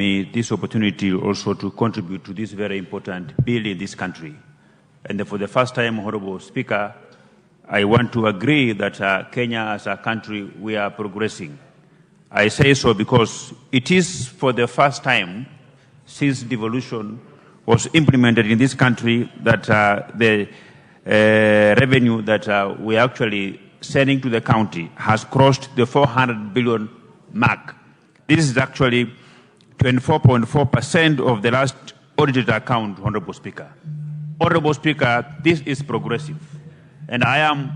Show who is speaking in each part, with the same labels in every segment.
Speaker 1: me this opportunity also to contribute to this very important bill in this country. And for the first time, Honorable Speaker, I want to agree that Kenya as a country, we are progressing. I say so because it is for the first time since devolution was implemented in this country that the revenue that we are actually sending to the county has crossed the 400 billion mark. This is actually 24.4% of the last audited account, Honorable Speaker. Honorable Speaker, this is progressive. And I am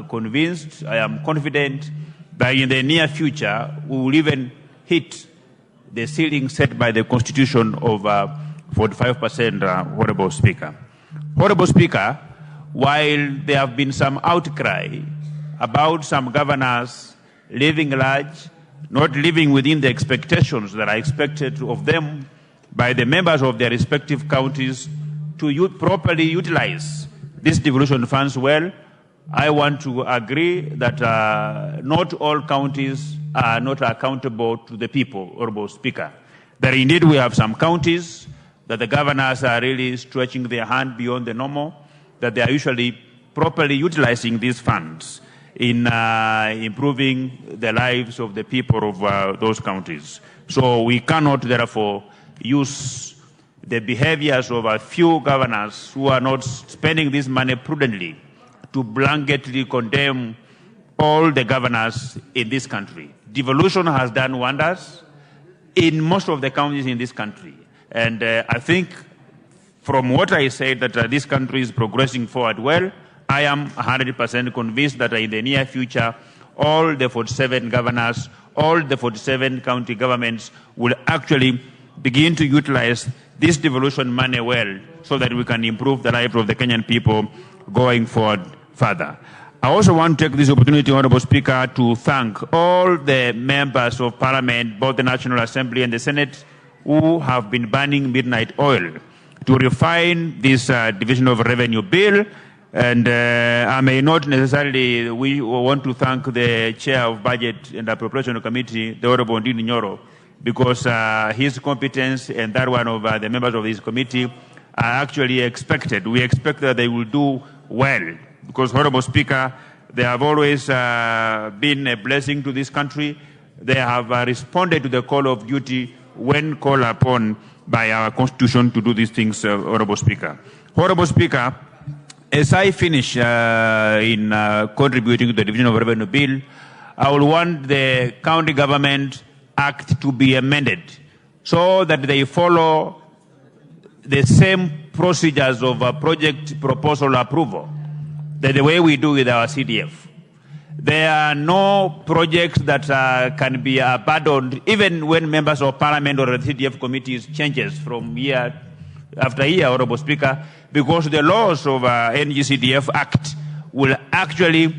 Speaker 1: convinced, I am confident that in the near future, we will even hit the ceiling set by the Constitution of 45%, Honorable Speaker. Honorable Speaker, while there have been some outcry about some governors living large, not living within the expectations that are expected of them by the members of their respective counties to properly utilize these devolution funds well, I want to agree that not all counties are not accountable to the people, Honorable Speaker. That indeed we have some counties that the governors are really stretching their hand beyond the normal, that they are usually properly utilizing these funds in improving the lives of the people of those counties. So we cannot therefore use the behaviors of a few governors who are not spending this money prudently to blanketly condemn all the governors in this country. Devolution has done wonders in most of the counties in this country. And I think from what I said that this country is progressing forward well, I am 100% convinced that in the near future, all the 47 governors, all the 47 county governments will actually begin to utilize this devolution money well so that we can improve the life of the Kenyan people going forward further. I also want to take this opportunity, Honorable Speaker, to thank all the members of Parliament, both the National Assembly and the Senate, who have been burning midnight oil to refine this Division of Revenue Bill. And I may not necessarily, we want to thank the Chair of Budget and Appropriation Committee, the Honorable Nyoro, because his competence and that one of the members of this committee are actually expected. We expect that they will do well because, Honorable Speaker, they have always been a blessing to this country. They have responded to the call of duty when called upon by our Constitution to do these things, Honorable Speaker. Honorable Speaker, as I finish in contributing to the Division of Revenue Bill, I will want the County Government Act to be amended so that they follow the same procedures of project proposal approval, the way we do with our CDF. There are no projects that can be abandoned even when members of Parliament or the CDF committees changes from year after year, Honorable Speaker, because the laws of NGCDF Act will actually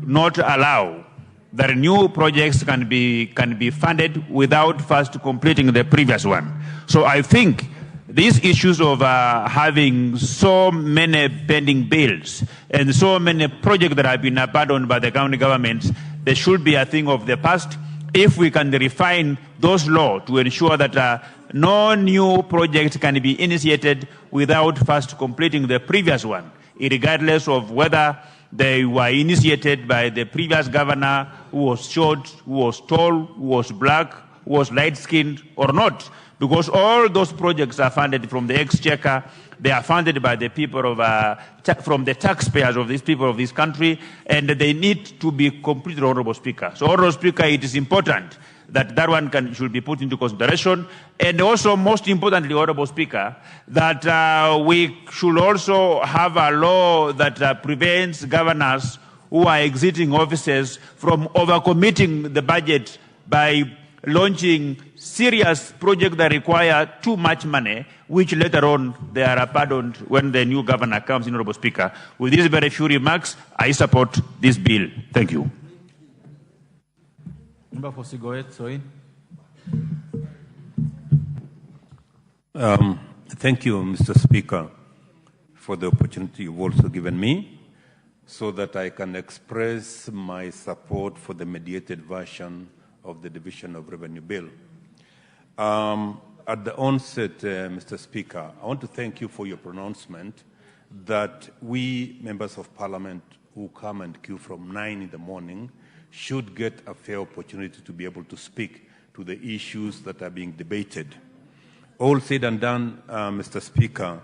Speaker 1: not allow that new projects can be funded without first completing the previous one. So I think these issues of having so many pending bills and so many projects that have been abandoned by the county governments, they should be a thing of the past if we can refine those laws to ensure that no new project can be initiated without first completing the previous one, regardless of whether they were initiated by the previous governor who was short, who was tall, who was black, who was light-skinned or not. Because all those projects are funded from the exchequer. They are funded by the people of, from the taxpayers of these people of this country, and they need to be completed, Honorable Speaker. So, Honorable Speaker, it is important that that one should be put into consideration. And also, most importantly, Honorable Speaker, that we should also have a law that prevents governors who are exiting offices from overcommitting the budget by launching serious projects that require too much money, which later on they are pardoned when the new governor comes in, Honorable Speaker. With these very few remarks, I support this bill. Thank you.
Speaker 2: Thank you, Mr. Speaker, for the opportunity you've also given me so that I can express my support for the mediated version of the Division of Revenue Bill. At the onset, Mr. Speaker, I want to thank you for your pronouncement that we members of Parliament who come and queue from 9 in the morning should get a fair opportunity to be able to speak to the issues that are being debated. All said and done, Mr. Speaker,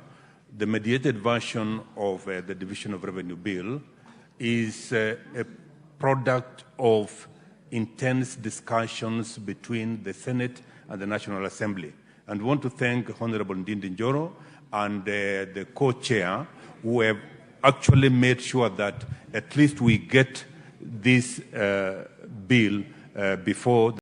Speaker 2: the mediated version of the Division of Revenue Bill is a product of intense discussions between the Senate and the National Assembly. And we want to thank Honorable Ndindi Njoro and the co-chair who have actually made sure that at least we get this bill before